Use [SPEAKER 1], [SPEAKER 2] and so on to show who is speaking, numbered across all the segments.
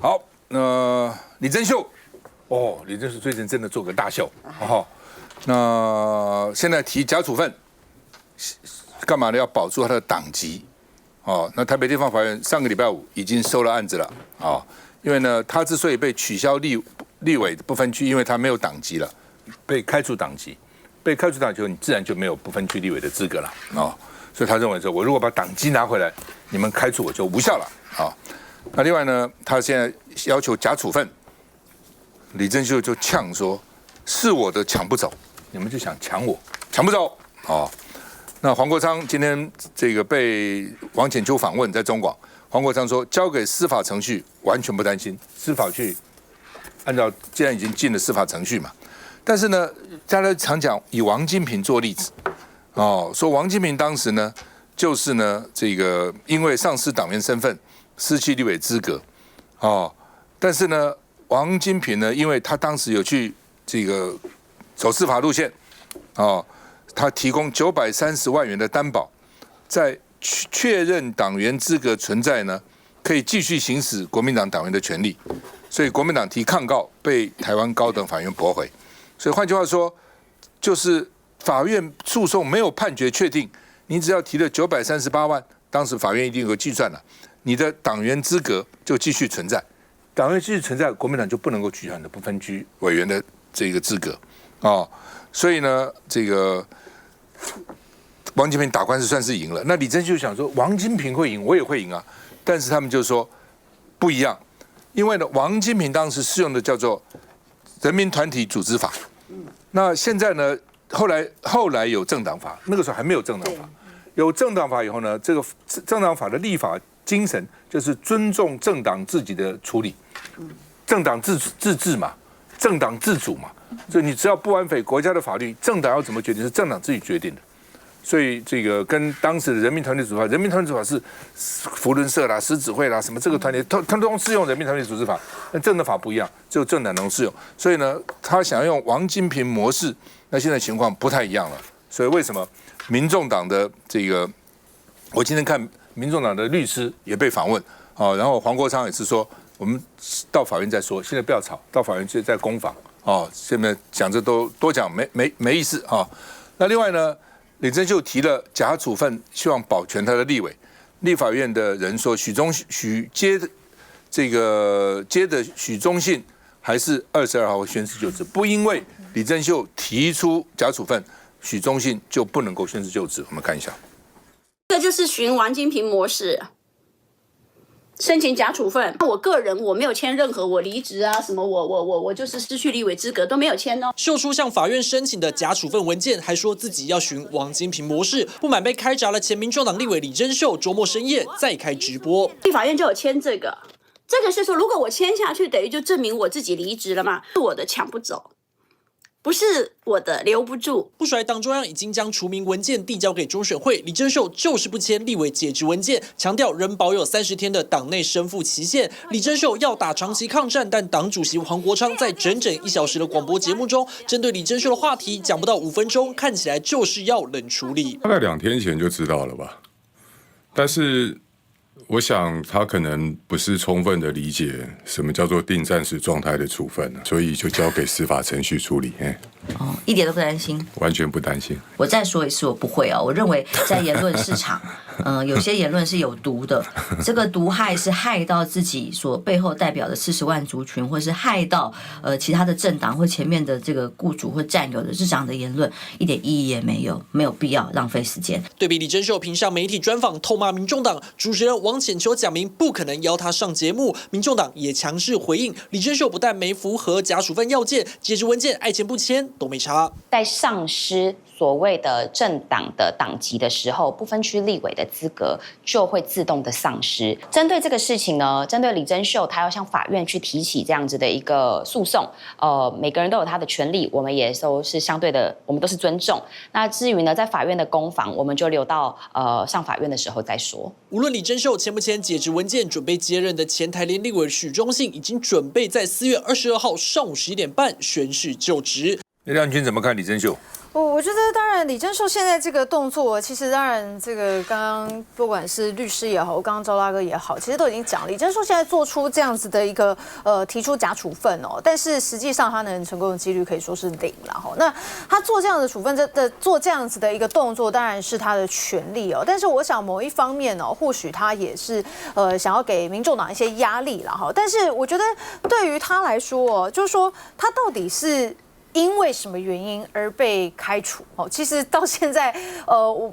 [SPEAKER 1] 好，李珍秀，李珍秀最近真的做个大秀，那现在提假处分，干嘛呢？要保住他的党籍，那台北地方法院上个礼拜五已经收了案子了，因为呢，他之所以被取消立委不分区，因为他没有党籍了，被开除党籍，被开除党籍后，你自然就没有不分区立委的资格了，所以他认为说，我如果把党籍拿回来，你们开除我就无效了，那另外呢，他现在要求假处分，李珍秀就呛说，是我的抢不走，你们就想抢我，抢不走，那黄国昌今天这个被王浅秋访问在中广，黄国昌说交给司法程序完全不担心，司法去按照既然已经进了司法程序嘛，但是呢，大家常讲以王金平做例子，说王金平当时呢就是呢这个因为丧失党员身份失去立委资格，但是呢王金平呢，因为他当时有去这个走司法路线，他提供930万元的担保，在确认党员资格存在呢，可以继续行使国民党党员的权利，所以国民党提抗告被台湾高等法院驳回。所以换句话说，就是法院诉讼没有判决确定，你只要提了938万，当时法院一定有个计算了，你的党员资格就继续存在，党员继续存在，国民党就不能够取消你的不分区委员的这个资格，所以呢，这个王金平打官司算是赢了。那李珍秀想说，王金平会赢，我也会赢啊，但是他们就说不一样，因为呢，王金平当时适用的叫做人民团体组织法，那现在呢，后来有政党法，那个时候还没有政党法，有政党法以后呢，这个政党法的立法精神就是尊重政党自己的处理，政党自治嘛，政党自主嘛，所以你只要不违反国家的法律，政党要怎么决定是政党自己决定的。所以这个跟当时的人民团体组织法，人民团体组织法是福伦社啦、狮子会啦什么这个团体，他都适用人民团体组织法，但政党法不一样，只有政党能适用。所以呢，他想要用王金平模式，那现在情况不太一样了。所以为什么民众党的这个，我今天看民众党的律师也被访问，然后黄国昌也是说，我们到法院再说，现在不要吵，到法院就在攻防，现在讲这都多讲没意思啊。那另外呢？李珍秀提了假处分，希望保全他的立委。立法院的人说，接的许忠信还是22号宣誓就职，不因为李珍秀提出假处分，许忠信就不能够宣誓就职。我们看一下，
[SPEAKER 2] 这就是循王金平模式。申请假处分，我个人我没有签任何我离职啊什么我就是失去立委资格都没有签哦。
[SPEAKER 3] 秀出向法院申请的假处分文件，还说自己要循王金平模式，不满被开闸了前民众党立委李珍秀周末深夜再开直播，
[SPEAKER 2] 立法院就有签这个是说，如果我签下去，等于就证明我自己离职了嘛，是我的抢不走。不是我的留不住。
[SPEAKER 3] 不甩党中央已经将除名文件递交给中选会，李珍秀就是不签立委解职文件，强调仍保有30天的党内申复期限。李珍秀要打长期抗战，但党主席黄国昌在整整1小时的广播节目中，针对李珍秀的话题讲不到5分钟，看起来就是要冷处理。
[SPEAKER 4] 大概2天前就知道了吧，但是我想他可能不是充分的理解什么叫做定暂时状态的处分，所以就交给司法程序处理。
[SPEAKER 5] 一点都不担心，
[SPEAKER 4] 完全不担心。
[SPEAKER 5] 我再说一次，我不会我认为在言论市场，有些言论是有毒的，这个毒害是害到自己所背后代表的40万族群，或是害到其他的政党或前面的这个雇主或战友的这样的言论，一点意义也没有，没有必要浪费时间。
[SPEAKER 3] 对比李珍秀频上媒体专访痛骂民众党，主持人王浅秋讲明不可能邀他上节目，民众党也强势回应，李珍秀不但没符合假处分要件，解职文件爱签不签都没差。
[SPEAKER 6] 在丧失所谓的政党的党籍的时候，不分区立委的资格就会自动的丧失。针对这个事情呢，针对李珍秀，他要向法院去提起这样子的一个诉讼，每个人都有他的权利，我们也都是相对的，我们都是尊重。那至于呢，在法院的攻防，我们就留到上法院的时候再说。
[SPEAKER 3] 无论李珍秀签不签解职文件，准备接任的前台联立委许忠信已经准备在4月22号上午11点半宣誓就职。
[SPEAKER 1] 亮君怎么看李珍秀？
[SPEAKER 7] 我觉得当然，李正寿现在这个动作，其实当然这个刚刚不管是律师也好，刚刚赵大哥也好，其实都已经讲，李正寿现在做出这样子的一个提出假处分哦，但是实际上他能成功的几率可以说是0了哈。那他做这样的处分做这样子的一个动作，当然是他的权利哦。但是我想某一方面哦，或许他也是想要给民众党一些压力了哈。但是我觉得对于他来说哦，就是说他到底是因为什么原因而被开除？哦，其实到现在，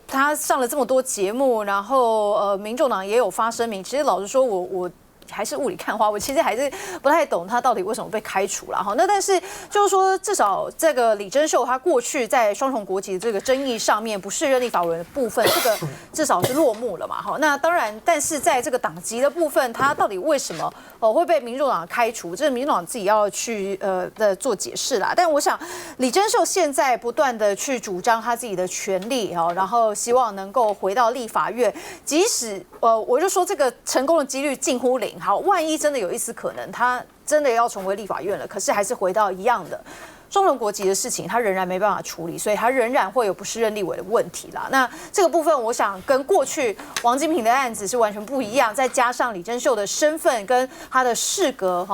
[SPEAKER 7] 他上了这么多节目，然后民众党也有发声明。其实老实说，我还是雾里看花，我其实还是不太懂他到底为什么被开除了哈。那但是就是说，至少这个李正寿他过去在双重国籍的这个争议上面不适任立法委员的部分，这个至少是落幕了嘛哈。那当然，但是在这个党籍的部分，他到底为什么会被民众党开除？这是民众党自己要去的做解释啦。但我想，李正寿现在不断的去主张他自己的权利哈，然后希望能够回到立法院，即使我就说这个成功的几率近乎0。好，万一真的有一丝可能，他真的要重回立法院了，可是还是回到一样的双重国籍的事情，他仍然没办法处理，所以他仍然会有不适任立委的问题啦。那这个部分，我想跟过去王金平的案子是完全不一样，再加上李正寿的身份跟他的适格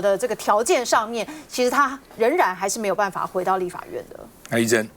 [SPEAKER 7] 的这个条件上面，其实他仍然还是没有办法回到立法院的。
[SPEAKER 1] 那一真。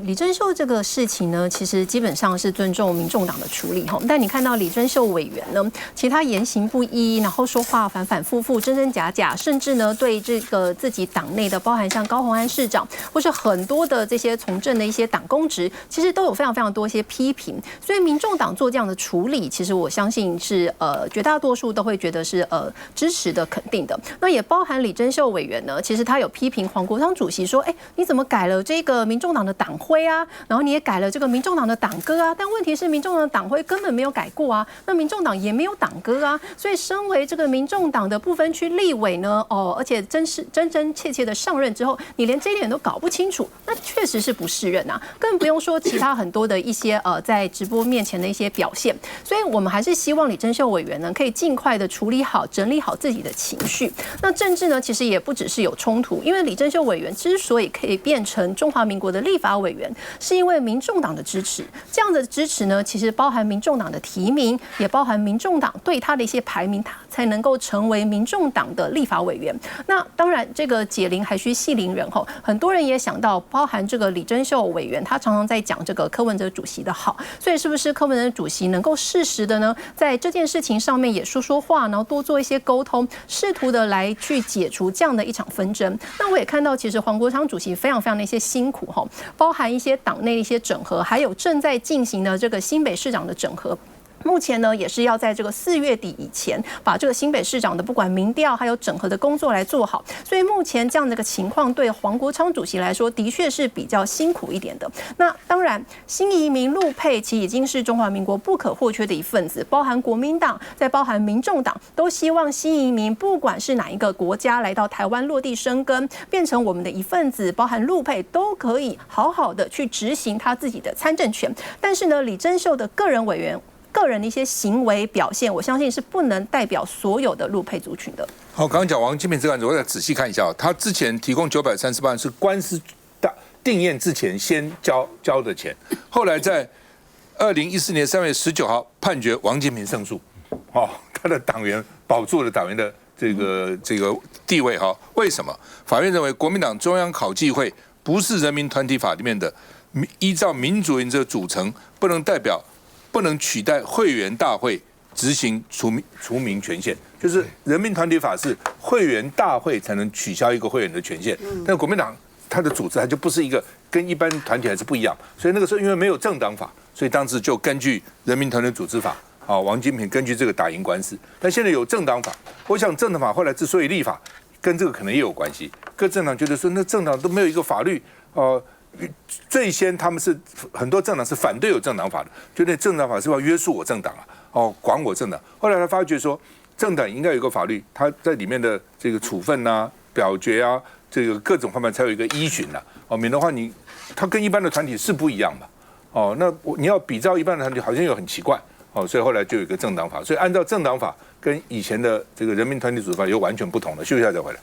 [SPEAKER 8] 李正寿这个事情呢，其实基本上是尊重民众党的处理哈。但你看到李正寿委员呢，其实他言行不一，然后说话反反复复、真真假假，甚至呢对这个自己党内的，包含像高虹安市长，或是很多的这些从政的一些党公职，其实都有非常非常多一些批评。所以民众党做这样的处理，其实我相信是绝大多数都会觉得是支持的、肯定的。那也包含李正寿委员呢，其实他有批评黄国昌主席说，你怎么改了这个民众党的党徽啊，然后你也改了这个民众党的党歌啊，但问题是民众党的党徽根本没有改过啊，那民众党也没有党歌啊，所以身为这个民众党的不分区立委呢，而且真切的上任之后，你连这一点都搞不清楚，那确实是不适任啊，更不用说其他很多的一些在直播面前的一些表现，所以我们还是希望李正寿委员呢可以尽快的处理好、整理好自己的情绪。那政治呢，其实也不只是有冲突，因为李正寿委员之所以可以变成中华民国的立法委员，是因为民众党的支持。这样的支持呢，其实包含民众党的提名，也包含民众党对他的一些排名，他才能够成为民众党的立法委员。那当然，这个解铃还须系铃人吼，很多人也想到，包含这个李正寿委员，他常常在讲这个柯文哲主席的好，所以是不是柯文哲主席能够适时的呢，在这件事情上面也说说话，然后多做一些沟通，试图的来去解除这样的一场纷争。那我也看到，其实黄国昌主席非常非常的一些辛苦吼，包含一些党内的一些整合，还有正在进行的这个新北市长的整合。目前呢，也是要在这个4月底以前，把这个新北市长的不管民调还有整合的工作来做好。所以目前这样的一个情况，对黄国昌主席来说，的确是比较辛苦一点的。那当然，新移民陆配其实已经是中华民国不可或缺的一份子，包含国民党，再包含民众党，都希望新移民不管是哪一个国家来到台湾落地生根，变成我们的一份子，包含陆配都可以好好的去执行他自己的参政权。但是呢，李正寿的个人的一些行为表现，我相信是不能代表所有的陆配族群的。
[SPEAKER 1] 好，刚刚讲王金平这个案子，我再仔细看一下，他之前提供930万是官司定验之前先交的钱，后来在2014年3月19号判决王金平胜诉，他的党员保住了党员的这个地位哈。为什么？法院认为国民党中央考纪会不是人民团体法里面的依照民主原则组成，不能取代会员大会执行除名权限，就是人民团体法是会员大会才能取消一个会员的权限，但国民党它的组织它就不是一个跟一般团体还是不一样，所以那个时候因为没有政党法，所以当时就根据人民团体组织法，王金平根据这个打赢官司，但现在有政党法，我想政党法后来之所以立法，跟这个可能也有关系，各政党觉得说那政党都没有一个法律最先他们是很多政党是反对有政党法的，觉得政党法是要约束我政党管我政党。后来他发觉说，政党应该有一个法律，它在里面的这个处分啊、表决啊，这个各种方面才有一个依循免得话它跟一般的团体是不一样嘛。那你要比照一般的团体，好像又很奇怪所以后来就有一个政党法，所以按照政党法跟以前的这个人民团体组织法又完全不同了。休息一下再回来。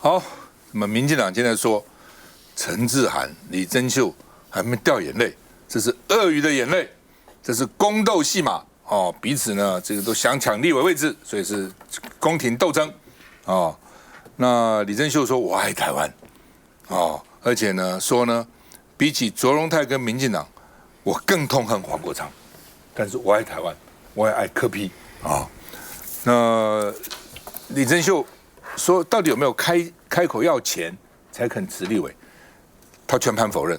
[SPEAKER 1] 好，那么民进党现在说陈志涵、李珍秀还没掉眼泪，这是鳄鱼的眼泪，这是宫斗戏码哦，彼此呢这个都想抢立委位置，所以是宫廷斗争哦。那李珍秀说我爱台湾哦，而且呢说呢，比起卓荣泰跟民进党，我更痛恨黄国昌，但是我爱台湾，我也爱柯 P 啊。那李珍秀说到底有没有开口要钱才肯辞立委？他全盘否认。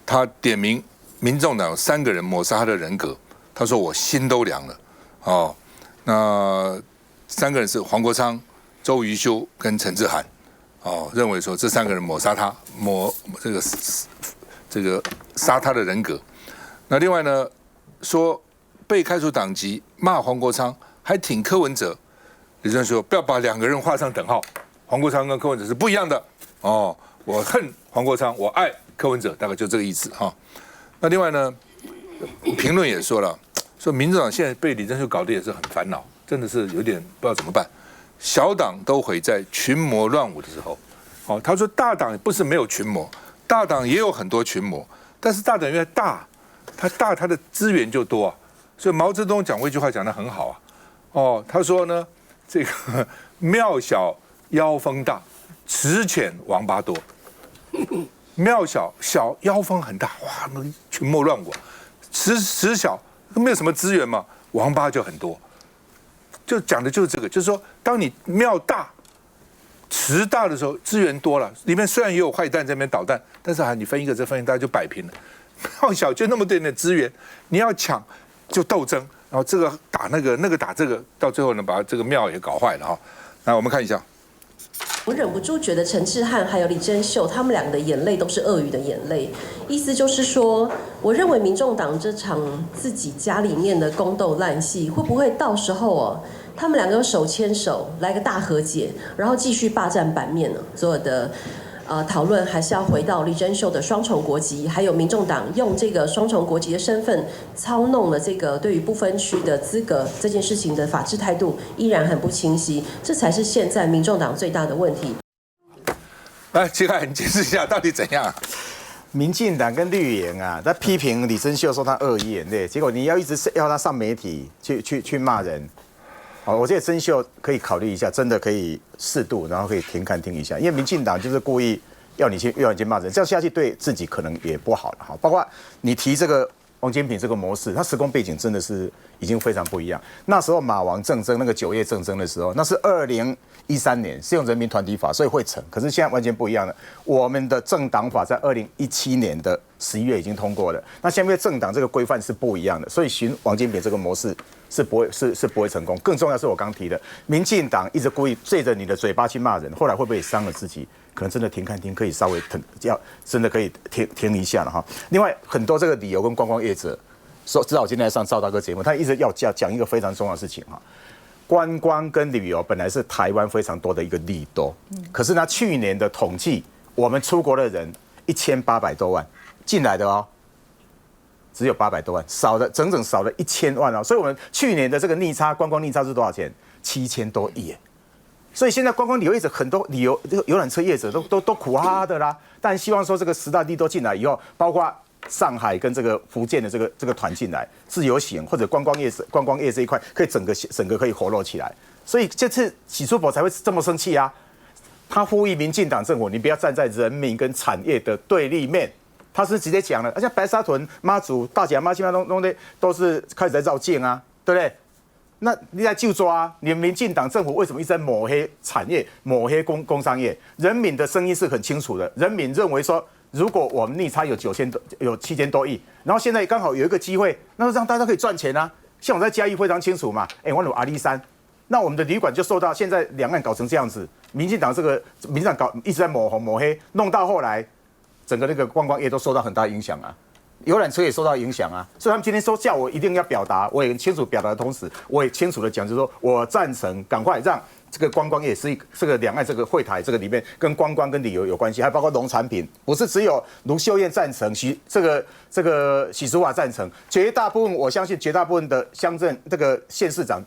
[SPEAKER 1] 他点名民众党有3个人抹杀他的人格，他说我心都凉了。哦，那3个人是黄国昌、周瑜修跟陈志涵。哦，认为说这3个人抹杀他，这个杀他的人格。那另外呢，说被开除党籍，骂黄国昌，还挺柯文哲。李正说不要把2个人画上等号，黄国昌跟柯文哲是不一样的。哦，我恨黄国昌，我爱柯文哲，大概就这个意思哈。那另外呢，评论也说了，说民进党现在被李正秀搞得也是很烦恼，真的是有点不知道怎么办。小党都毁在群魔乱舞的时候。哦，他说大党不是没有群魔，大党也有很多群魔，但是大党越大，它的资源就多啊。所以毛泽东讲过一句话讲得很好啊。哦，他说呢，这个庙小妖风大，池浅王八多。庙小妖风很大，哇，那群魔乱舞。池小没有什么资源嘛，王八就很多。就讲的就是这个，就是说，当你庙大、池大的时候，资源多了，里面虽然也有坏蛋在那边捣蛋，但是你分一个，这分一个，大家就摆平了。庙小就那么点资源，你要抢就斗争，然后这个打那个，那个打这个，到最后呢，把这个庙也搞坏了哈。来，我们看一下。
[SPEAKER 9] 我忍不住觉得陈志汉还有李珍秀他们2个的眼泪都是鳄鱼的眼泪，意思就是说，我认为民众党这场自己家里面的宫斗烂戏，会不会到时候他们2个手牵手来个大和解，然后继续霸占版面呢？所有的讨论还是要回到李珍秀的双重国籍，还有民众党用这个双重国籍的身份操弄了这个对于不分区的资格这件事情的法治态度依然很不清晰，这才是现在民众党最大的问题。
[SPEAKER 1] 来，杰凯，你解释一下到底怎样啊？
[SPEAKER 10] 民进党跟绿营啊，在批评李珍秀说他鳄鱼眼泪，结果你要一直要他上媒体去骂人。好，我觉得珍秀可以考虑一下，真的可以适度，然后可以停看听一下，因为民进党就是故意要你去骂人，这样下去对自己可能也不好了哈。包括你提这个王金平这个模式，它时空背景真的是已经非常不一样。那时候马王政争那个9月政争的时候，那是2013年是用人民团体法，所以会成。可是现在完全不一样了，我们的政党法在2017年的11月已经通过了。那现在政党这个规范是不一样的，所以循王金平这个模式是不会成功。更重要是我刚提的，民进党一直故意借着你的嘴巴去骂人，后来会不会伤了自己？可能真的停看听，可以稍微真的可以停一下了哈。另外很多这个旅游跟观光业者说，知道我今天来上赵大哥节目，他一直要讲一个非常重要的事情哈。观光跟旅游本来是台湾非常多的一个利多，可是呢，去年的统计，我们出国的人1800多万进来的哦，只有800多万，整整少了1000万哦。所以我们去年的这个逆差，观光逆差是多少钱？7000多亿。所以现在观光旅游业者很多这个游览车业者都苦哈哈的啦。但希望说这个10大利多进来以后，包括上海跟这个福建的这个团进来，自由行或者观光业这一块，可以整个可以活络起来。所以这次许淑柏才会这么生气啊！他呼吁民进党政府，你不要站在人民跟产业的对立面。他是直接讲了，而且白沙屯、妈祖、大甲妈、基本上都是开始在绕境啊，对不对？那你在就抓啊！你们民进党政府为什么一直在抹黑产业、抹黑工商业？人民的声音是很清楚的，人民认为说，如果我们逆差有7000多亿，然后现在刚好有一个机会，那就让大家可以赚钱啊！像我在嘉义非常清楚嘛，我有阿里山，那我们的旅馆就受到现在两岸搞成这样子，民进党一直在抹红抹黑，弄到后来，整个那个观光业都受到很大影响啊。游览车也受到影响啊，所以他们今天说叫我一定要表达，我也清楚表达的同时，我也清楚的讲，就是说我赞成赶快让这个观光业是这个两岸这个会台这个里面跟观光跟旅游有关系，还包括农产品，不是只有卢秀燕赞成，这个许淑华赞成，绝大部分我相信绝大部分的乡镇这个县市长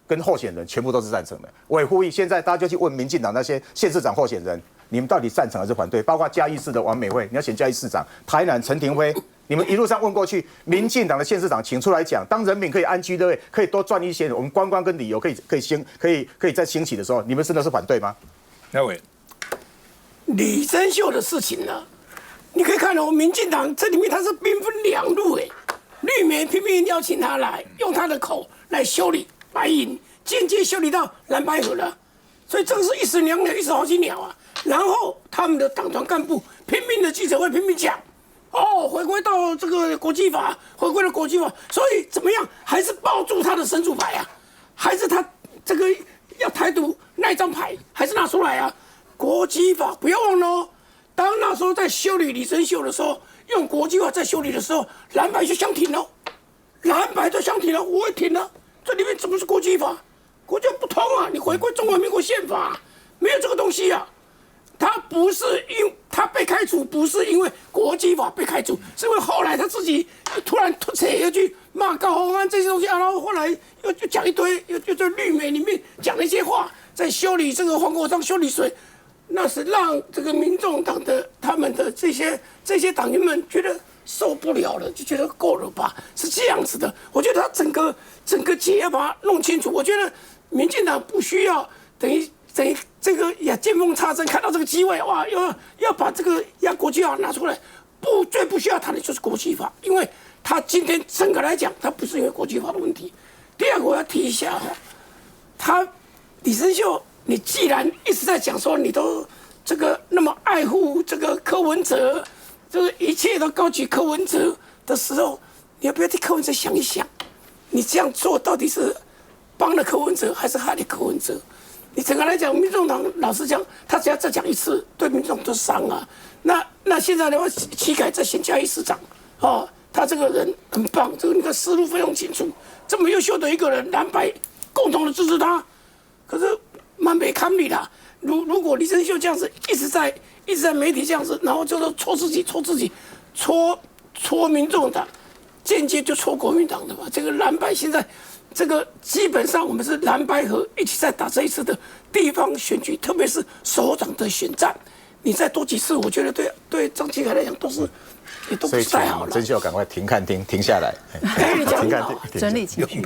[SPEAKER 10] 跟候选人全部都是赞成的。我也呼吁，现在大家就去问民进党那些县市长候选人，你们到底赞成还是反对？包括嘉义市的王美惠，你要选嘉义市长；台南陈廷辉，你们一路上问过去，民进党的县市长请出来讲，当人民可以安居乐业，可以多赚一些，我们观光跟旅游可以再兴起的时候，你们真的是反对吗？
[SPEAKER 1] 那位
[SPEAKER 11] 李珍秀的事情呢，你可以看到民进党这里面它是兵分两路哎，绿媒偏偏邀请他来，用他的口来修理白银，间接修理到蓝白合了，所以这个是一石两鸟，一石好几鸟啊。然后他们的党团干部拼命的记者会拼命讲，回归到这个国际法，回归了国际法，所以怎么样，还是抱住他的神主牌啊，还是他这个要台独那一张牌，还是拿出来啊。国际法不要忘了哦，当那时候在修理李珍秀的时候，用国际法在修理的时候，蓝白就相挺了，蓝白就相挺了，我也挺了。这里面怎么是国际法？国际法不通啊！你回归中华民国宪法，没有这个东西啊。他不是他被开除，不是因为国际法被开除，是因为后来他自己突然突扯又去骂高虹安这些东西啊，然后后来又讲一堆，又在绿媒里面讲了一些话，在修理这个黄国昌，修理谁？那是让这个民众党的他们的这些党员们觉得受不了了，就觉得够了吧？是这样子的。我觉得他整个结要把它弄清楚。我觉得民进党不需要等于这个也见缝插针，看到这个机会哇，要把这个国际法拿出来，最不需要谈的就是国际法，因为他今天整个来讲，他不是因为国际法的问题。第二个我要提一下李珍秀。你既然一直在讲说你都这个那么爱护这个柯文哲，这个一切都高举柯文哲的时候，你要不要替柯文哲想一想？你这样做到底是帮了柯文哲还是害了柯文哲？你整个来讲，民众党老实讲，他只要再讲一次，对民众都伤啊。那现在的话，期待再选嘉义市长他这个人很棒，这个你看思路非常清楚，这么优秀的一个人，蓝白共同的支持他，可是。蛮没堪力的。如果李珍秀这样子一直在媒体这样子，然后就是戳自己，戳民众党，间接就戳国民党的嘛。这个蓝白现在这个基本上我们是蓝白合一起在打这一次的地方选举，特别是首长的选战。你再多几次，我觉得对张启凯来讲都不是太好了。
[SPEAKER 10] 珍秀赶快停下来，
[SPEAKER 8] 整理情绪。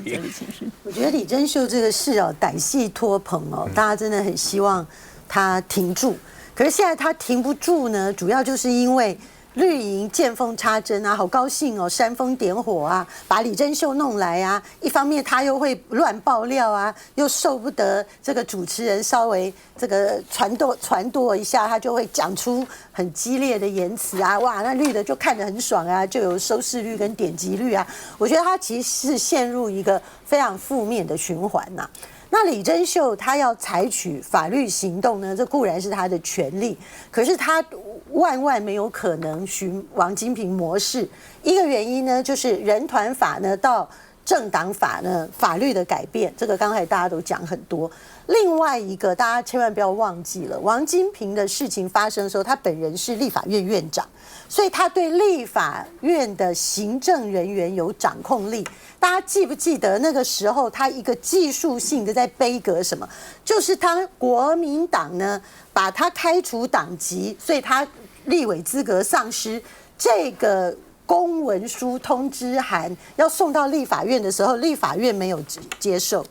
[SPEAKER 12] 我觉得李珍秀这个事歹戏拖棚大家真的很希望他停住，可是现在他停不住呢，主要就是因为绿营见缝插针啊，好高兴煽风点火啊，把李珍秀弄来啊。一方面他又会乱爆料啊，又受不得这个主持人稍微这个传舵一下，他就会讲出很激烈的言辞啊。哇，那绿的就看得很爽啊，就有收视率跟点击率啊。我觉得他其实是陷入一个非常负面的循环呐。那李珍秀他要采取法律行动呢，这固然是他的权利，可是他万没有可能循王金平模式。一个原因呢，就是人团法呢到政党法呢法律的改变，这个刚才大家都讲很多。另外一个，大家千万不要忘记了，王金平的事情发生的时候，他本人是立法院院长，所以他对立法院的行政人员有掌控力。大家记不记得那个时候，他一个技术性的在杯葛什么？就是他国民党呢把他开除党籍，所以他立委资格丧失。这个公文书通知函要送到立法院的时候，立法院没有接受。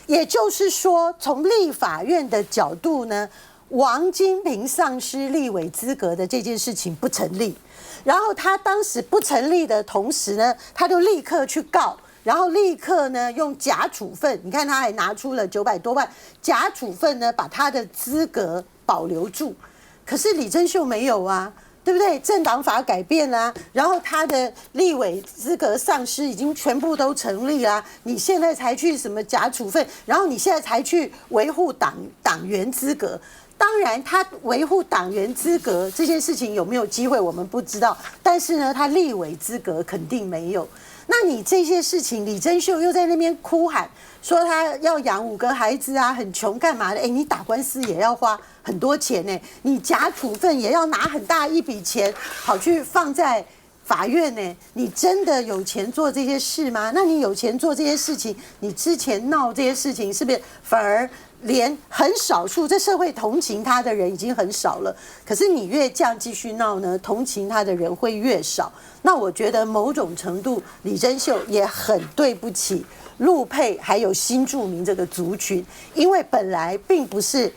[SPEAKER 12] 也就是说，从立法院的角度呢，王金平丧失立委资格的这件事情不成立。然后他当时不成立的同时呢，他就立刻去告。然后立刻呢用假处分，你看他还拿出了900多万假处分呢，把他的资格保留住。可是李珍秀没有啊，对不对？政党法改变啦，然后他的立委资格丧失已经全部都成立啦，你现在才去什么假处分，然后你现在才去维护党员资格。当然，他维护党员资格这件事情有没有机会，我们不知道。但是呢，他立委资格肯定没有。那你这些事情，李珍秀又在那边哭喊说他要养5个孩子啊，很穷干嘛的？你打官司也要花很多钱呢，你假处分也要拿很大一笔钱，跑去放在法院呢，你真的有钱做这些事吗？那你有钱做这些事情，你之前闹这些事情，是不是反而连很少数这社会同情他的人已经很少了？可是你越这样继续闹呢，同情他的人会越少。那我觉得某种程度，李珍秀也很对不起陆配还有新住民这个族群，因为本来并不是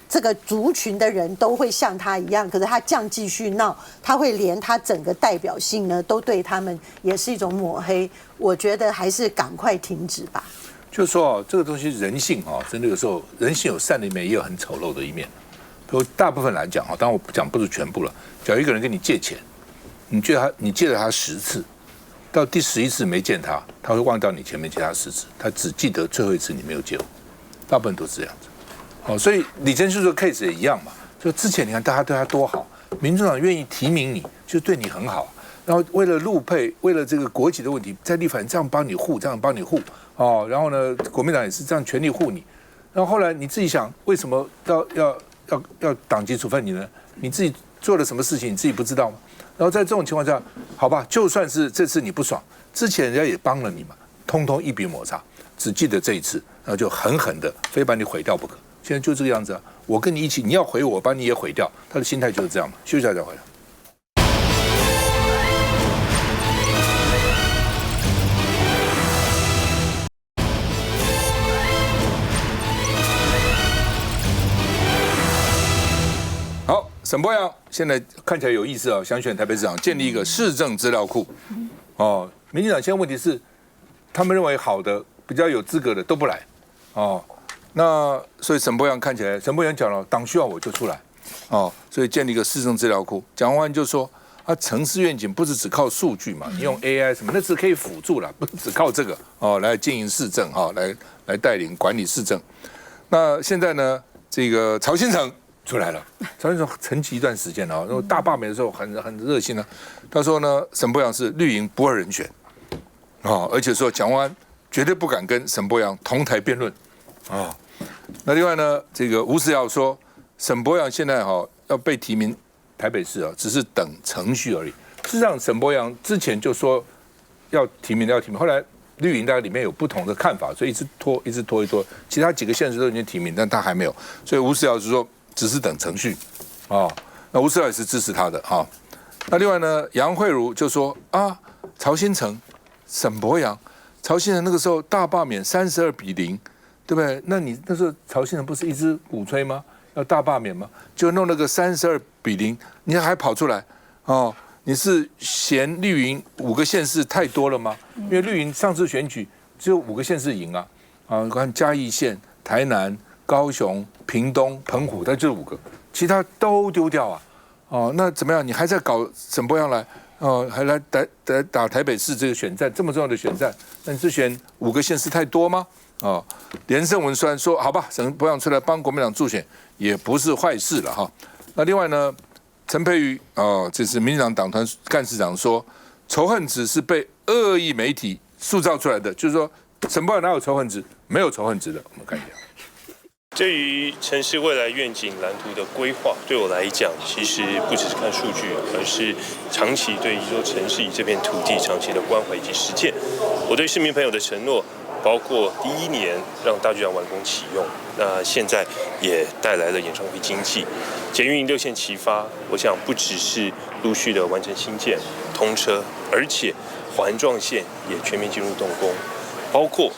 [SPEAKER 12] 这个族群的人都会像他一样，可是他这样继续闹，他会连他整个代表性呢，都对他们也是一种抹黑。我觉得还是赶快停止吧。
[SPEAKER 1] 就是说这个东西人性真的有时候人性有善的一面，也有很丑陋的一面。比如大部分来讲当然我讲不是全部了。假如一个人跟你借钱，你借了他10次，到第11次没见他，他会忘掉你前面借他10次，他只记得最后一次你没有借我。大部分都是这样子。所以李珍秀这个 case 也一样嘛。就之前你看大家对他多好，民众党愿意提名你，就对你很好。然后为了陆配，为了这个国籍的问题，在立法院这样帮你护，这样帮你护然后呢，国民党也是这样全力护你。然后后来你自己想，为什么要党籍处分你呢？你自己做了什么事情，你自己不知道吗？然后在这种情况下，好吧，就算是这次你不爽，之前人家也帮了你嘛，通通一笔抹杀，只记得这一次，然后就狠狠的非把你毁掉不可。现在就这个样子啊！我跟你一起，你要毁我，把你也毁掉。他的心态就是这样嘛。休息一下再回来。好，沈伯洋现在看起来有意思想选台北市长，建立一个市政资料库。民进党现在问题是，他们认为好的、比较有资格的都不来。那所以沈伯洋看起来，沈伯洋讲了，党需要我就出来，所以建立一个市政资料库。蒋万安就说，城市愿景不是只靠数据嘛，你用 AI 什么，那是可以辅助了，不是只靠这个来经营市政来带领管理市政。那现在呢，这个曹新成出来了，曹新成沉寂一段时间了，然后大罢免的时候很热心呢，他说呢，沈伯洋是绿营不二人选，而且说蒋万安绝对不敢跟沈伯洋同台辩论。那另外呢，这个吴思瑶说，沈伯洋现在要被提名台北市只是等程序而已。事实上，沈伯洋之前就说要提名，后来绿营大概里面有不同的看法，所以一直拖，其他几个县市都已经提名，但他还没有。所以吴思瑶是说只是等程序那吴思瑶也是支持他的那另外呢，杨惠如就说曹新成、沈伯洋，曹新成那个时候大罢免32-0。对不对？那你那时候曹新成不是一直鼓吹吗？要大罢免吗？就弄了个32-0，你还跑出来你是嫌绿营5个县市太多了吗？因为绿营上次选举只有5个县市赢你看嘉义县、台南、高雄、屏东、澎湖，它就5个，其他都丢掉那怎么样？你还在搞沈伯洋来还来打台北市这个选战，这么重要的选战，那你是选5个县市太多吗？连胜文虽然说好吧，沈伯洋出来帮国民党助选也不是坏事了那另外呢，陈培瑜这是民进党党团干事长说，仇恨值是被恶意媒体塑造出来的，就是说沈伯洋哪有仇恨值？没有仇恨值的。我们看一下。
[SPEAKER 13] 对于城市未来愿景蓝图的规划，对我来讲，其实不只是看数据，而是长期对一座城市以这片土地长期的关怀以及实践。我对市民朋友的承诺，包括第1年让大巨蛋完工启用，那现在也带来了演唱会经济，捷运6线齐发。我想不只是陆续的完成新建、通车，而且环状线也全面进入动工，包括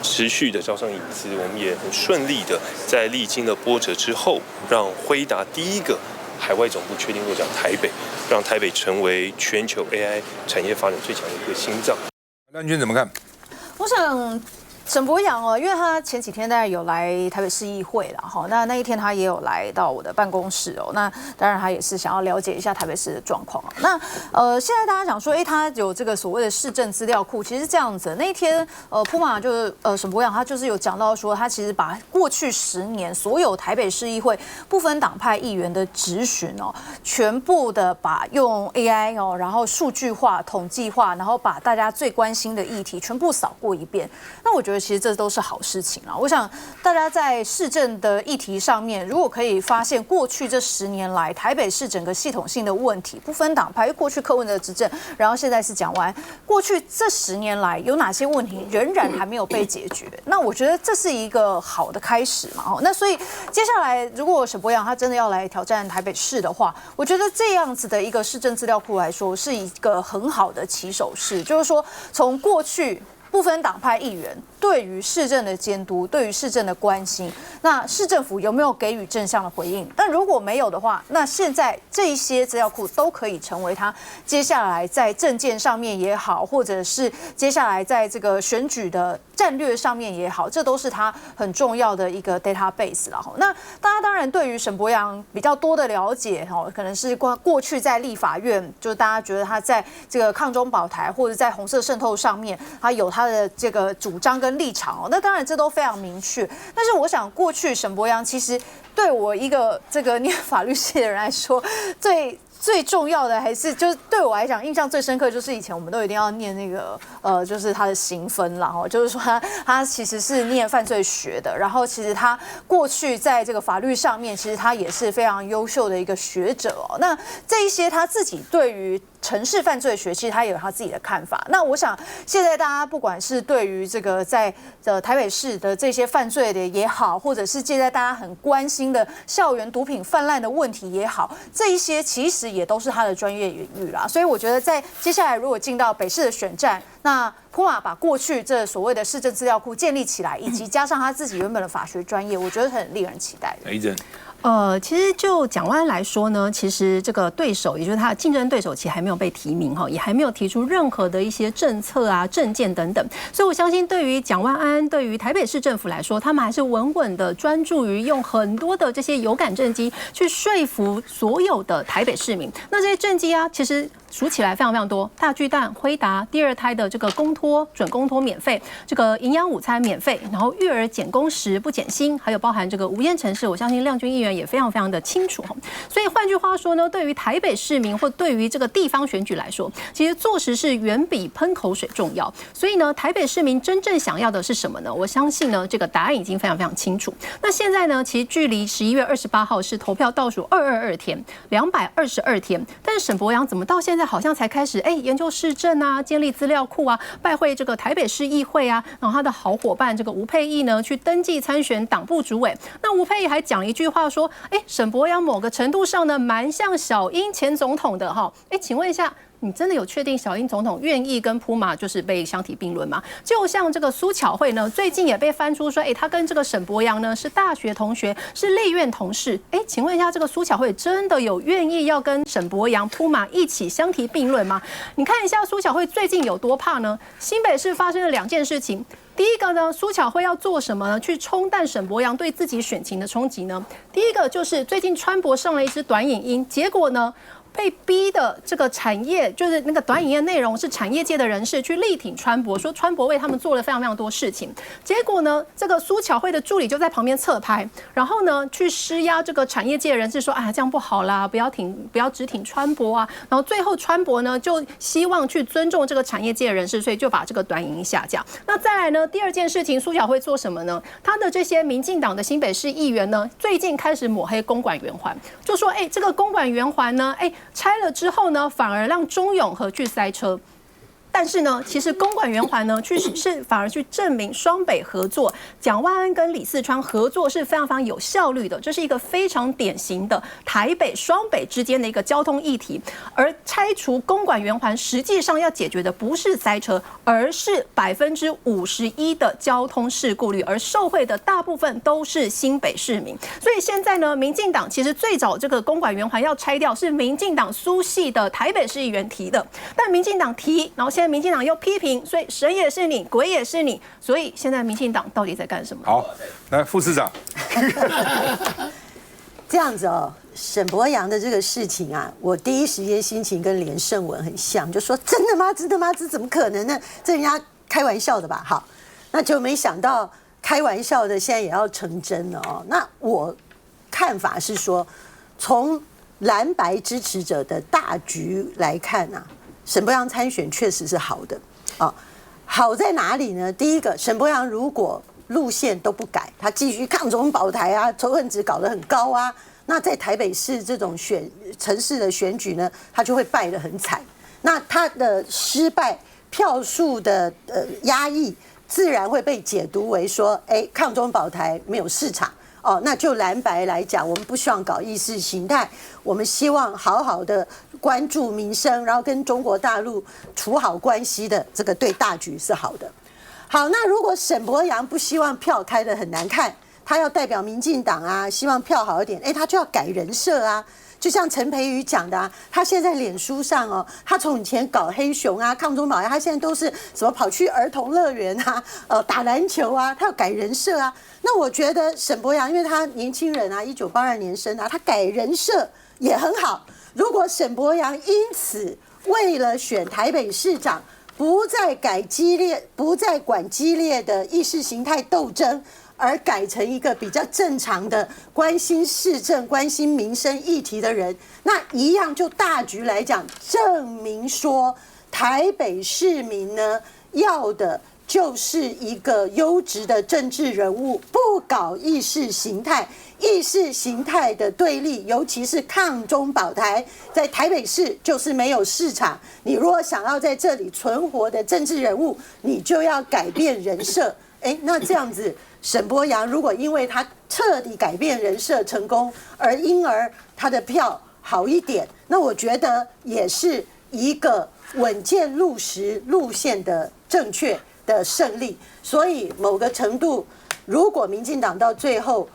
[SPEAKER 13] 持续的招商引资，我们也很顺利的在历经了波折之后，让辉达第一个海外总部确定落脚台北，让台北成为全球 AI 产业发展最强的一个心脏。
[SPEAKER 1] 蓝军怎么看？
[SPEAKER 7] 我想沈伯洋因为他前几天大概有来台北市议会了那一天他也有来到我的办公室那当然他也是想要了解一下台北市的状况那现在大家讲说他有这个所谓的市政资料库，其实是这样子。那一天普马就是沈伯洋他就是有讲到说，他其实把过去10年所有台北市议会不分党派议员的质询全部的把用 AI 然后数据化、统计化，然后把大家最关心的议题全部扫过一遍。那我觉得得其实这都是好事情啊。我想大家在市政的议题上面，如果可以发现过去这10年来台北市整个系统性的问题，不分党派，过去柯文哲执政，然后现在是蒋万安，过去这10年来有哪些问题仍然还没有被解决？那我觉得这是一个好的开始嘛。那所以接下来如果沈伯洋他真的要来挑战台北市的话，我觉得这样子的一个市政资料库来说，是一个很好的起手式，就是说从过去不分党派议员对于市政的监督，对于市政的关心，那市政府有没有给予正向的回应？但如果没有的话，那现在这一些资料库都可以成为他接下来在政见上面也好，或者是接下来在这个选举的战略上面也好，这都是他很重要的一个 database 啦。那大家当然对于沈伯洋比较多的了解，可能是过去在立法院，就是大家觉得他在这个抗中保台或者在红色渗透上面，他有他的这个主张跟立场那当然这都非常明确。但是我想过去沈伯洋其实对我一个这个念法律系的人来说，最重要的还是就是对我来讲印象最深刻，就是以前我们都一定要念那个就是他的刑分啦，就是说他其实是念犯罪学的，然后其实他过去在这个法律上面，其实他也是非常优秀的一个学者那这一些他自己对于城市犯罪学，其实他也有他自己的看法。那我想现在大家不管是对于这个在台北市的这些犯罪的也好，或者是现在大家很关心的校园毒品泛滥的问题也好，这一些其实也都是他的专业领域啦。所以我觉得在接下来如果进到北市的选战，那普马把过去这所谓的市政资料库建立起来，以及加上他自己原本的法学专业，我觉得很令人期待的。
[SPEAKER 8] 其实就蒋万安来说呢，其实这个对手，也就是他的竞争对手，其实还没有被提名也还没有提出任何的一些政策啊、政见等等。所以我相信，对于蒋万安，对于台北市政府来说，他们还是稳稳的专注于用很多的这些有感政绩去说服所有的台北市民。那这些政绩啊，其实数起来非常非常多，大巨蛋、辉达、第二胎的这个公托、准公托免费，这个营养午餐免费，然后育儿减工时不减薪，还有包含这个无烟城市，我相信亮君议员也非常非常的清楚。所以换句话说呢，对于台北市民或对于这个地方选举来说，其实做实事远比喷口水重要。所以呢，台北市民真正想要的是什么呢？我相信呢，这个答案已经非常非常清楚。那现在呢，其实距离11月28号是投票倒数222天，222天，但是沈伯洋怎么到现在好像才开始研究市政啊，建立资料库啊，拜会这个台北市议会啊，然后他的好伙伴这个吴沛忆呢去登记参选党部主委。那吴沛忆还讲一句话说，沈伯洋某个程度上呢蛮像小英前总统的请问一下，你真的有确定小英总统愿意跟普马就是被相提并论吗？就像这个苏巧慧呢，最近也被翻出说，他跟这个沈伯洋呢是大学同学，是立院同事。请问一下，这个苏巧慧真的有愿意要跟沈伯洋、普马一起相提并论吗？你看一下苏巧慧最近有多怕呢？新北市发生了2件事情。第一个呢，苏巧慧要做什么呢？去冲淡沈伯洋对自己选情的冲击呢？第一个就是最近川博上了一支短影音，结果呢，被逼的这个产业，就是那个短影音内容是产业界的人士去力挺川博，说川博为他们做了非常非常多事情。结果呢，这个苏巧慧的助理就在旁边侧拍，然后呢去施压这个产业界的人士说，这样不好啦，不要只挺川博啊。然后最后川博呢就希望去尊重这个产业界的人士，所以就把这个短影音下架。那再来呢，第2件事情，苏巧慧做什么呢？他的这些民进党的新北市议员呢，最近开始抹黑公馆圆环，就说这个公馆圆环呢，拆了之后呢，反而让中永和去塞车。但是呢，其实公馆圆环呢，反而去证明双北合作，蒋万安跟李四川合作是非常非常有效率的，这是一个非常典型的台北双北之间的一个交通议题。而拆除公馆圆环，实际上要解决的不是塞车，而是51%的交通事故率，而受惠的大部分都是新北市民。所以现在呢，民进党其实最早这个公馆圆环要拆掉，是民进党苏系的台北市议员提的，但民进党提，然后现在民进党又批评，所以神也是你，鬼也是你，所以现在民进党到底在干什么？
[SPEAKER 1] 好，来副市长，
[SPEAKER 12] 这样子沈伯洋的这个事情啊，我第一时间心情跟连胜文很像，就说真的吗？真的吗？这怎么可能呢？这人家开玩笑的吧？好，那就没想到开玩笑的现在也要成真了那我看法是说，从蓝白支持者的大局来看啊，沈伯洋参选确实是好的好在哪里呢？第一个，沈伯洋如果路线都不改，他继续抗中保台啊，仇恨值搞得很高啊，那在台北市这种城市的选举呢，他就会败得很惨。那他的失败，票数的压抑，自然会被解读为说，抗中保台没有市场。哦，那就蓝白来讲，我们不希望搞意识形态，我们希望好好的关注民生，然后跟中国大陆处好关系的，这个对大局是好的。好，那如果沈伯洋不希望票开得很难看，他要代表民进党啊，希望票好一点，他就要改人设啊。就像陈培瑜讲的啊，他现在脸书上哦，他从以前搞黑熊啊、抗中保台，他现在都是什么跑去儿童乐园啊、打篮球啊，他要改人设啊。那我觉得沈伯洋，因为他年轻人啊，1982年生啊，他改人设也很好。如果沈伯洋因此为了选台北市长，不再管激烈的意识形态斗争，而改成一个比较正常的关心市政、关心民生议题的人，那一样就大局来讲，证明说台北市民呢要的就是一个优质的政治人物，不搞意识形态。意识形态的对立，尤其是抗中保台，在台北市就是没有市场。你如果想要在这里存活的政治人物，你就要改变人设。那这样子，沈伯洋如果因为他彻底改变人设成功，因而他的票好一点，那我觉得也是一个稳健入时路线的正确的胜利。所以某个程度，如果民进党到最后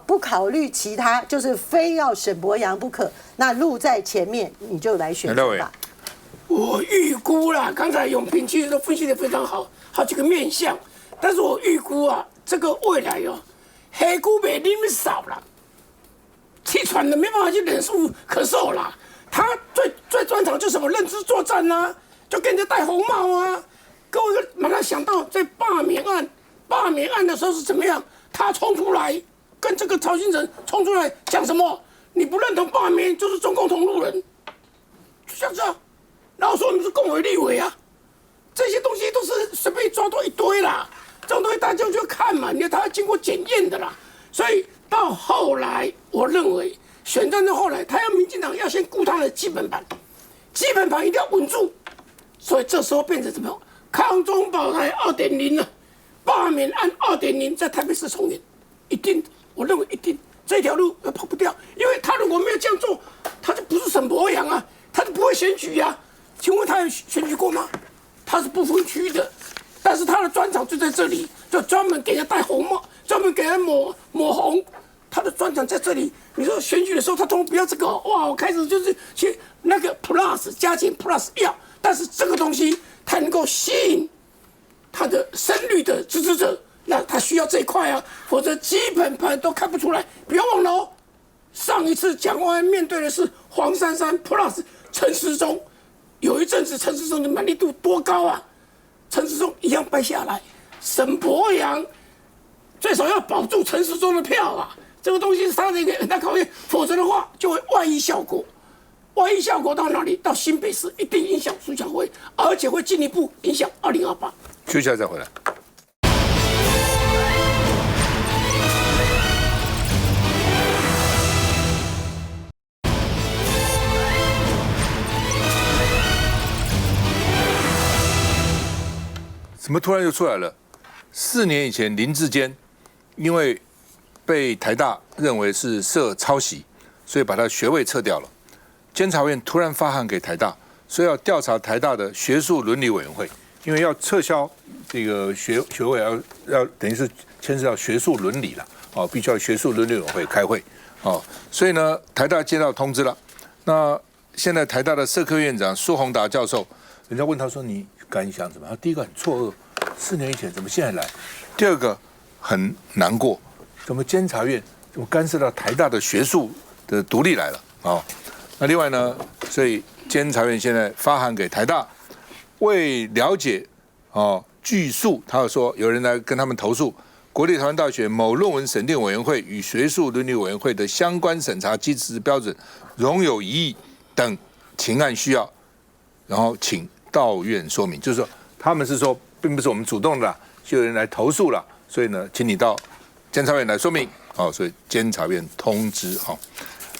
[SPEAKER 12] 不考虑其他，就是非要沈伯洋不可，那路在前面，你就来选择吧。
[SPEAKER 11] 我预估啦，刚才永平其实都分析得非常好，好几个面向。但是我预估啊，这个未来黑股被你们少了，气喘的没办法去忍受咳嗽啦。他最专长就是什么认知作战啊，就跟人家戴红帽啊。各位马上想到在罢免案的时候是怎么样？他冲出来跟这个曹兴诚冲出来讲什么？你不认同罢免就是中共同路人，就这样子啊。然后说你是共委立委啊，这些东西都是随便抓到一堆啦。这种东西大家就看嘛，因为它要经过检验的啦。所以到后来，我认为选战的后来，他要民进党要先顾他的基本盘，基本盘一定要稳住。所以这时候变成什么？抗中保台2.0了，罢免案2.0在台北市重演，一定，我认为一定这条路跑不掉。因为他如果没有这样做，他就不是沈伯洋啊，他就不会选举啊。请问他有选举过吗？他是不分区的。但是他的专长就在这里，就专门给人戴红帽，专门给人抹红。他的专长在这里。你说选举的时候，他通常不要这个哇，我开始就是去那个 plus 加减 plus 要，但是这个东西它能够吸引他的深绿的支持者，那他需要这一块啊，否则基本盘都看不出来。不要忘了哦，上一次蒋万安面对的是黄珊珊 plus 陈时中，有一阵子陈时中的满意度多高啊！陈时中一样败下来，沈伯洋最少要保住陈时中的票啊！这个东西是他的一个很大考验，否则的话就会外溢效果。外溢效果到哪里？到新北市一定影响苏巧慧，而且会进一步影响2028。
[SPEAKER 1] 休息一下再回来。怎么突然又出来了？4年以前，林智坚因为被台大认为是涉抄袭，所以把他学位撤掉了。监察院突然发函给台大，说要调查台大的学术伦理委员会，因为要撤销这个学位，要等于是牵涉到学术伦理了，必须要学术伦理委员会开会，所以呢，台大接到通知了。那现在台大的社科院长苏宏达教授，人家问他说你感想怎么样？第一个很错愕，4年以前怎么现在来？第二个很难过，怎么监察院怎么干涉到台大的学术的独立来了？那另外呢，所以监察院现在发函给台大，为了解据述，他说有人来跟他们投诉，国立台湾大学某论文审定委员会与学术伦理委员会的相关审查机制标准容有疑义等情案需要，然后请到院说明，就是说他们是说并不是我们主动的啦，就有人来投诉了，所以呢，请你到监察院来说明。所以监察院通知。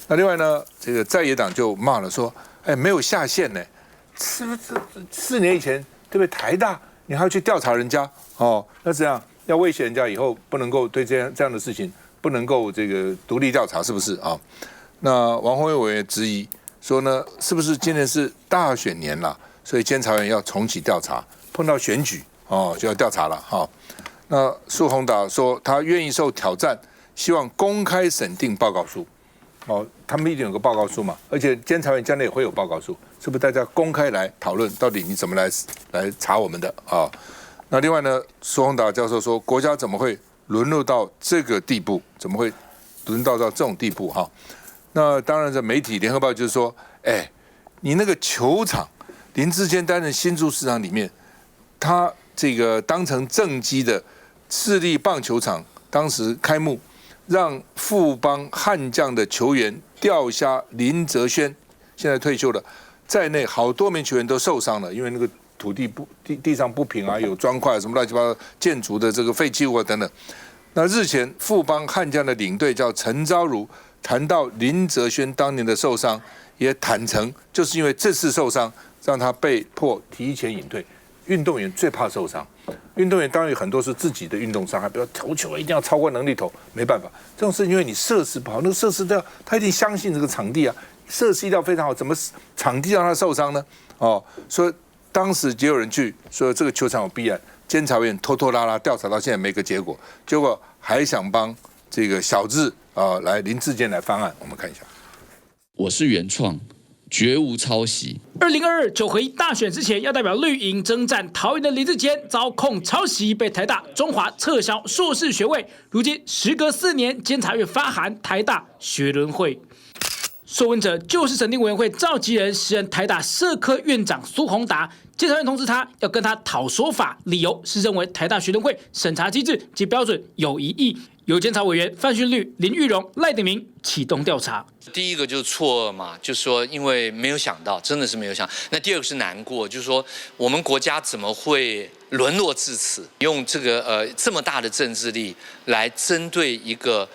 [SPEAKER 1] 那另外呢，这个在野党就骂了说，没有下线呢，是不是4年以前对不对？台大你还要去调查人家那这样要威胁人家以后不能够对这样的事情不能够这个独立调查，是不是啊？那王宏威委员质疑说呢，是不是今年是大选年了，所以监察院要重启调查，碰到选举就要调查了那苏宏达说他愿意受挑战，希望公开审定报告书。他们一定有个报告书嘛，而且监察院将来也会有报告书，是不是大家公开来讨论，到底你怎么来查我们的那另外呢，苏宏达教授说，国家怎么会沦落到这个地步？怎么会沦落到这种地步那当然，这媒体联合报就是说，你那个球场，林智坚担任新竹市长里面，他这个当成政绩的市立棒球场，当时开幕。让富邦悍将的球员钓虾林哲轩，现在退休了，在内好多名球员都受伤了，因为那个土地地上不平有砖块什么乱七八糟建筑的这个废弃物等等。那日前富邦悍将的领队叫陈昭如谈到林哲轩当年的受伤，也坦诚就是因为这次受伤让他被迫提前隐退。运动员最怕受伤，运动员当然有很多是自己的运动伤害，比如投球一定要超过能力投，没办法，这种事因为你设施不好，那个设施他一定相信这个场地设施一定要非常好，怎么场地让他受伤呢？所以当时也有人去说这个球场有弊案，监察院拖拖拉拉调查到现在没个结果，结果还想帮这个小智来林智坚来翻案，我们看一下。
[SPEAKER 14] 我是原创。绝无抄袭。
[SPEAKER 15] 20229合1大选之前，要代表绿营征战桃园的林智坚遭控抄袭，被台大、中华撤销硕士学位。如今时隔4年，监察院发函台大学伦会。受问者就是审定委员会召集人，时任台大社科院长苏宏达。监察院通知他要跟他讨说法，理由是认为台大学伦会审查机制及标准有疑义。由监察委员范训律、林玉荣、赖鼎明启动调查。
[SPEAKER 16] 第一个就是错愕嘛，就是说因为没有想到，真的是没有想。那第二个是难过，就是说我们国家怎么会沦落至此，用这个这么大的政治力来针对一个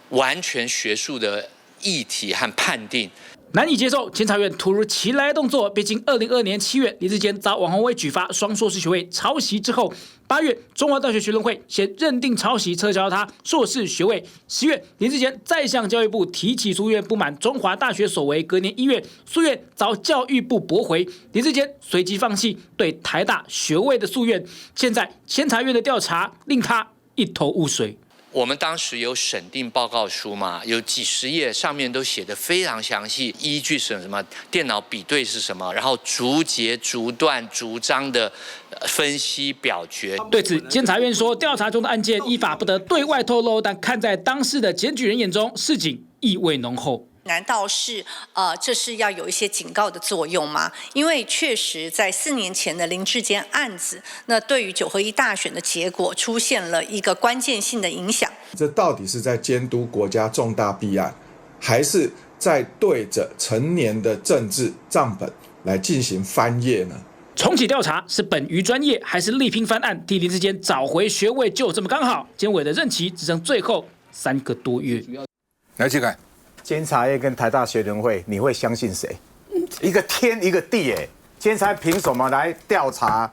[SPEAKER 16] 完全学术的议题和判定。
[SPEAKER 15] 难以接受监察院突如其来的动作，毕竟2022年7月，林智坚遭王宏威举发双硕士学位抄袭之后，8月中华大学学伦会先认定抄袭，撤销他硕士学位。10月，林智坚再向教育部提起诉愿，不满中华大学所为。隔年1月，诉愿遭教育部驳回，林智坚随即放弃对台大学位的诉愿。现在监察院的调查令他一头雾水。
[SPEAKER 16] 我们当时有审定报告书嘛，有几十页，上面都写得非常详细，依据是什么，电脑比对是什么，然后逐节、逐段、逐章的分析表决。
[SPEAKER 15] 对此，监察院说，调查中的案件依法不得对外透露，但看在当事的检举人眼中，事情意味浓厚。
[SPEAKER 17] 难道是这是要有一些警告的作用吗？因为确实在4年前的林智坚案子，那对于9合1大选的结果出现了一个关键性的影响。
[SPEAKER 18] 这到底是在监督国家重大弊案，还是在对着成年的政治账本来进行翻页呢？
[SPEAKER 15] 重启调查是本于专业，还是力拼翻案，替林智坚找回学位就这么刚好？监委的任期只剩最后3个多月。
[SPEAKER 1] 来，请看。
[SPEAKER 10] 监察院跟台大学伦会，你会相信谁？一个天一个地哎！监察院凭什么来调查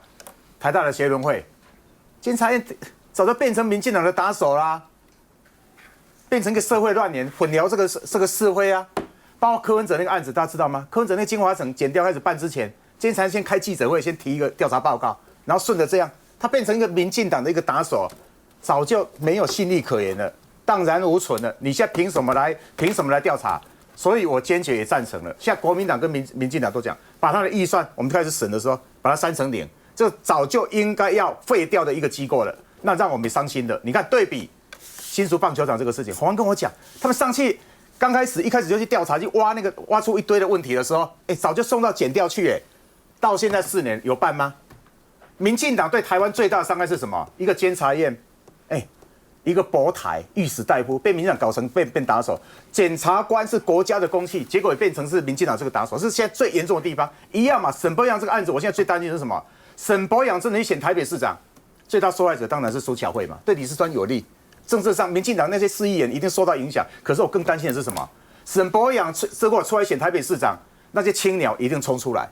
[SPEAKER 10] 台大的学伦会？监察院早就变成民进党的打手啦，变成一个社会乱源，混淆这个是非啊！包括柯文哲那个案子，大家知道吗？柯文哲那个金华城检调开始办之前，监察院先开记者会，先提一个调查报告，然后顺着这样，他变成一个民进党的一个打手，早就没有信力可言了。荡然无存了，你现在凭什么来调查？所以我坚决也赞成了。现在国民党跟民进党都讲，把他的预算，我们开始审的时候，把它删成0，这早就应该要废掉的一个机构了。那让我们伤心的，你看对比新竹棒球场这个事情，黄安跟我讲，他们上去一开始就去调查，去挖出一堆的问题的时候，早就送到检调去，到现在4年有办吗？民进党对台湾最大的伤害是什么？一个监察院，一个博台御史大夫被民进党搞成变打手，检察官是国家的公器，结果也变成是民进党这个打手，是现在最严重的地方。一样嘛，沈伯洋这个案子，我现在最担心的是什么？沈伯洋真的去选台北市长，最大受害者当然是苏巧慧嘛，对李四川有利。政治上，民进党那些市议员一定受到影响。可是我更担心的是什么？沈伯洋如果出来选台北市长，那些青鸟一定冲出来。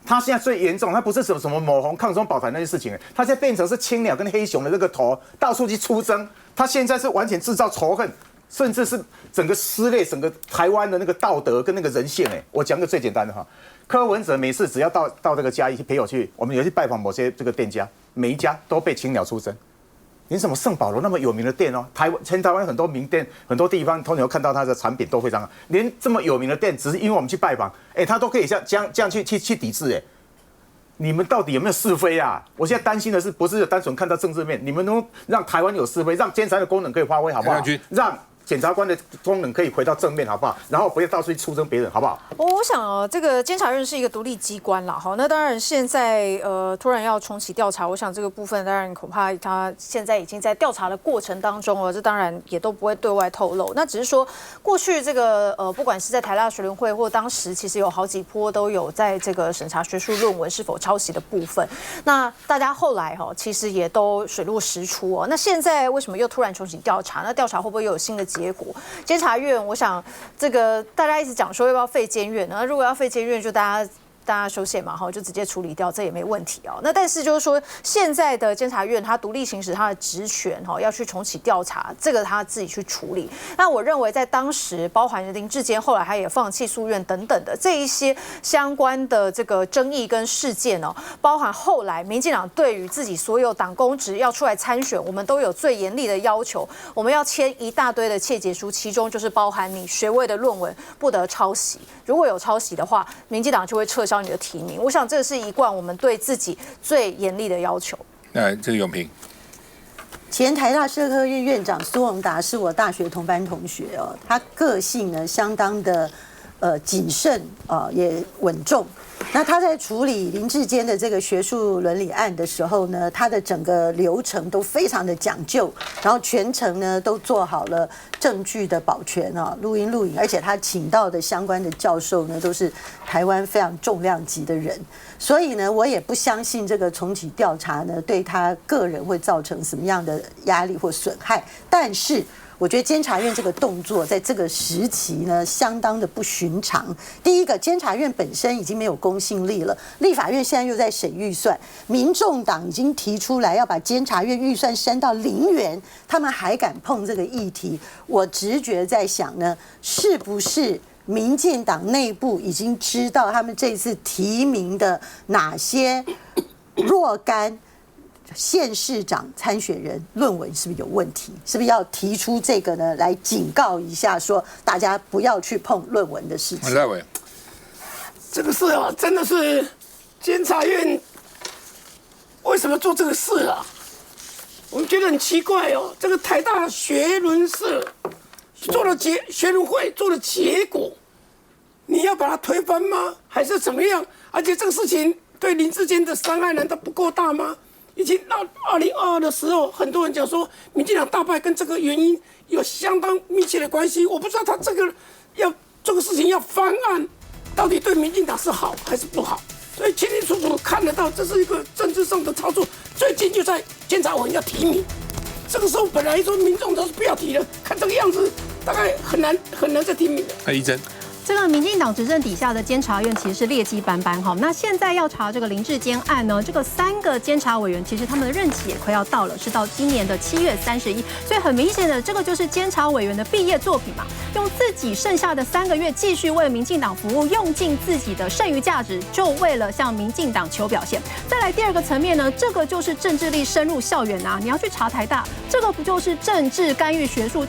[SPEAKER 10] 他现在最严重，他不是什么抹红抗中保台那些事情，他现在变成是青鸟跟黑熊的这个头到处去出征。他现在是完全制造仇恨，甚至是整个撕裂整个台湾的那个道德跟那个人性。我讲个最简单的哈，柯文哲每次只要到这个嘉义陪我去，我们有去拜访某些这个店家，每一家都被青鸟出征。连什么圣保罗那么有名的店哦，全台湾很多名店，很多地方通常看到它的产品都非常好。连这么有名的店，只是因为我们去拜访，他都可以这样去抵制。你们到底有没有是非啊？我现在担心的是，不是单纯看到政治面，你们能让台湾有是非，让监察的功能可以发挥，好不好？让检察官的功能可以回到正面，好不好？然后不要到处去出征别人，好不好？
[SPEAKER 7] 我想这个监察院是一个独立机关啦，好，那当然现在突然要重启调查，我想这个部分当然恐怕他现在已经在调查的过程当中了，这当然也都不会对外透露。那只是说过去这个不管是在台大学联会或当时其实有好几波都有在这个审查学术论文是否抄袭的部分，那大家后来其实也都水落石出哦。那现在为什么又突然重启调查？那调查会不会又有新的结果？监察院，我想这个大家一直讲说要不要废监院呢？如果要废监院，就大家修宪嘛，就直接处理掉，这也没问题哦。那但是就是说，现在的监察院他独立行使他的职权，要去重启调查，这个他自己去处理。那我认为在当时，包含林志坚后来他也放弃诉愿等等的这一些相关的这个争议跟事件哦，包含后来民进党对于自己所有党公职要出来参选，我们都有最严厉的要求，我们要签一大堆的切结书，其中就是包含你学位的论文不得抄袭，如果有抄袭的话，民进党就会撤销你的提名。我想这是一贯我们对自己最严厉的要求。
[SPEAKER 1] 那这个永平，
[SPEAKER 12] 前台大社科院院长苏宏达是我大学同班同学哦，他个性呢相当的谨慎也稳重。那他在处理林志坚的这个学术伦理案的时候呢，他的整个流程都非常的讲究，然后全程呢都做好了证据的保全录音录影，而且他请到的相关的教授呢都是台湾非常重量级的人，所以呢我也不相信这个重启调查呢对他个人会造成什么样的压力或损害，但是我觉得监察院这个动作在这个时期呢，相当的不寻常。第一个，监察院本身已经没有公信力了，立法院现在又在审预算，民众党已经提出来要把监察院预算删到0元，他们还敢碰这个议题？我直觉在想呢，是不是民进党内部已经知道他们这次提名的哪些若干县市长参选人论文是不是有问题？是不是要提出这个呢？来警告一下，说大家不要去碰论文的事情。
[SPEAKER 11] 这个事真的是监察院为什么做这个事啊？我们觉得很奇怪哦。这个台大学伦社做了学伦会做的结果，你要把它推翻吗？还是怎么样？而且这个事情对林志坚的伤害难道不够大吗？已经到2022的时候，很多人讲说民进党大败跟这个原因有相当密切的关系。我不知道他这个事情要翻案，到底对民进党是好还是不好？所以清清楚楚看得到，这是一个政治上的操作。最近就在监察委员要提名，这个时候本来说民众都是不要提了，看这个样子，大概很难再提名的。
[SPEAKER 1] 那一真。
[SPEAKER 8] 这个民进党执政底下的监察院其实是劣迹斑斑哈。那现在要查这个林志坚案呢，这个3个监察委员其实他们的任期也快要到了，是到今年的7月31，所以很明显的，这个就是监察委员的毕业作品嘛，用自己剩下的3个月继续为民进党服务，用尽自己的剩余价值，就为了向民进党求表现。再来第2个层面呢，这个就是政治力深入校园啊，你要去查台大，这个不就是政治干预学术？